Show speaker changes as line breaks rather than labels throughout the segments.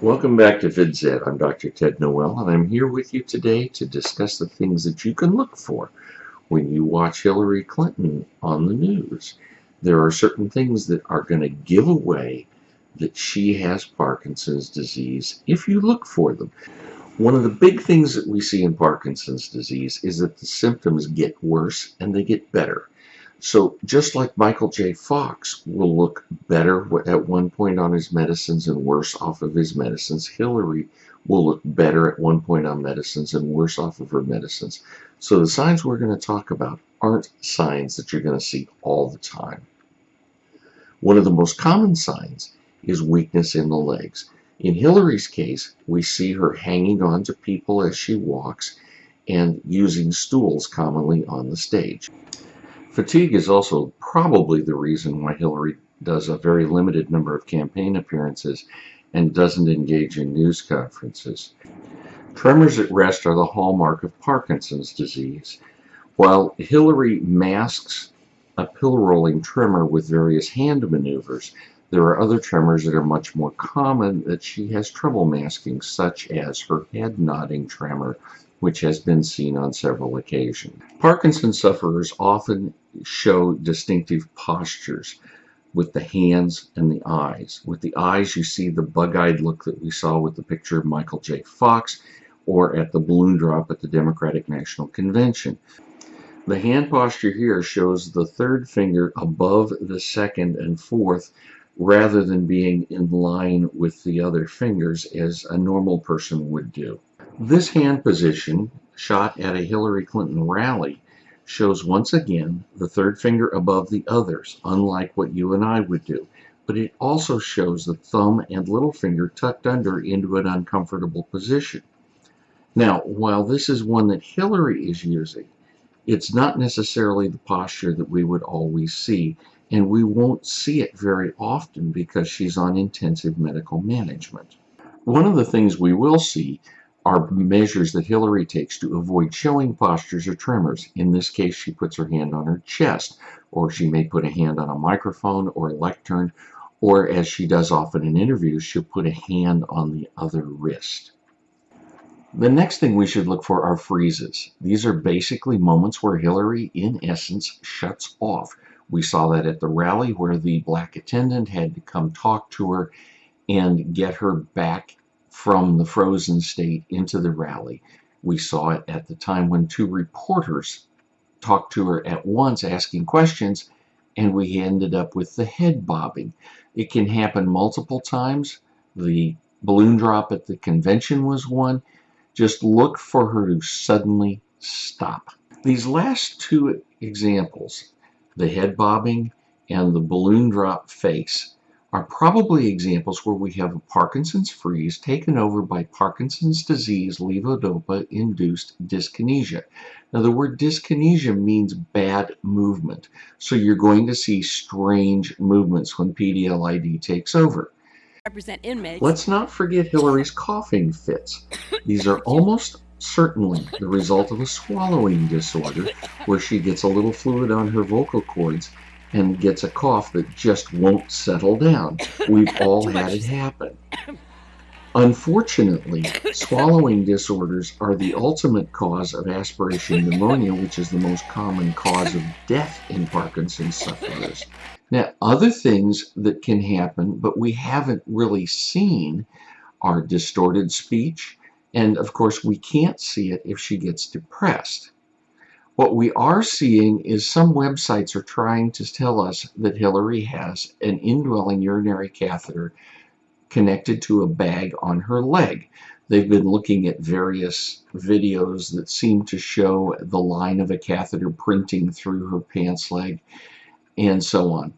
Welcome back to VidZed. I'm Dr. Ted Noel, and I'm here with you today to discuss the things that you can look for when you watch Hillary Clinton on the news. There are certain things that are going to give away that she has Parkinson's disease if you look for them. One of the big things that we see in Parkinson's disease is that the symptoms get worse and they get better. So just like Michael J. Fox will look better at one point on his medicines and worse off of his medicines, Hillary will look better at one point on medicines and worse off of her medicines. So the signs we're going to talk about aren't signs that you're going to see all the time. One of the most common signs is weakness in the legs. In Hillary's case, we see her hanging on to people as she walks and using stools commonly on the stage. Fatigue is also probably the reason why Hillary does a very limited number of campaign appearances and doesn't engage in news conferences. Tremors at rest are the hallmark of Parkinson's disease. While Hillary masks a pill-rolling tremor with various hand maneuvers, there are other tremors that are much more common that she has trouble masking, such as her head nodding tremor, which has been seen on several occasions. Parkinson's sufferers often show distinctive postures with the hands and the eyes. With the eyes, you see the bug-eyed look that we saw with the picture of Michael J. Fox or at the balloon drop at the Democratic National Convention. The hand posture here shows the third finger above the second and fourth rather than being in line with the other fingers as a normal person would do. This hand position, shot at a Hillary Clinton rally, shows once again the third finger above the others, unlike what you and I would do. But it also shows the thumb and little finger tucked under into an uncomfortable position. Now, while this is one that Hillary is using, it's not necessarily the posture that we would always see, and we won't see it very often because she's on intensive medical management. One of the things we will see are measures that Hillary takes to avoid showing postures or tremors. In this case, she puts her hand on her chest, or she may put a hand on a microphone or a lectern, or as she does often in interviews, she'll put a hand on the other wrist. The next thing we should look for are freezes. These are basically moments where Hillary, in essence, shuts off. We saw that at the rally where the black attendant had to come talk to her and get her back from the frozen state into the rally. We saw it at the time when two reporters talked to her at once asking questions, and we ended up with the head bobbing. It can happen multiple times. The balloon drop at the convention was one. Just look for her to suddenly stop. These last two examples, the head bobbing and the balloon drop face, are probably examples where we have a Parkinson's freeze taken over by Parkinson's disease levodopa-induced dyskinesia. Now, the word dyskinesia means bad movement, so you're going to see strange movements when PDLID takes over.
Represent inmates.
Let's not forget Hillary's coughing fits. These are almost certainly the result of a swallowing disorder where she gets a little fluid on her vocal cords and gets a cough that just won't settle down. We've all had it happen. Unfortunately, swallowing disorders are the ultimate cause of aspiration pneumonia, which is the most common cause of death in Parkinson's sufferers. Now, other things that can happen, but we haven't really seen, are distorted speech, and of course we can't see it if she gets depressed. What we are seeing is some websites are trying to tell us that Hillary has an indwelling urinary catheter connected to a bag on her leg. They've been looking at various videos that seem to show the line of a catheter printing through her pants leg and so on.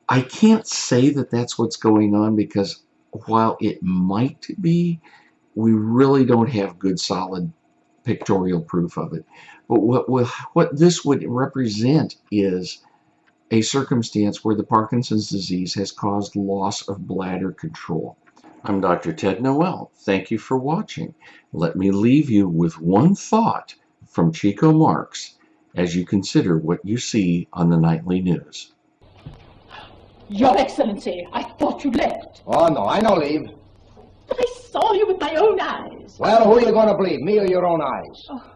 I can't say that that's what's going on because while it might be, we really don't have good solid pictorial proof of it. But what this would represent is a circumstance where the Parkinson's disease has caused loss of bladder control. I'm Dr. Ted Noel. Thank you for watching. Let me leave you with one thought from Chico Marx as you consider what you see on the nightly news.
Your Excellency, I thought you left.
Oh, no, I no leave.
my own eyes.
Well, who are you going to believe, me or your own eyes?
Oh.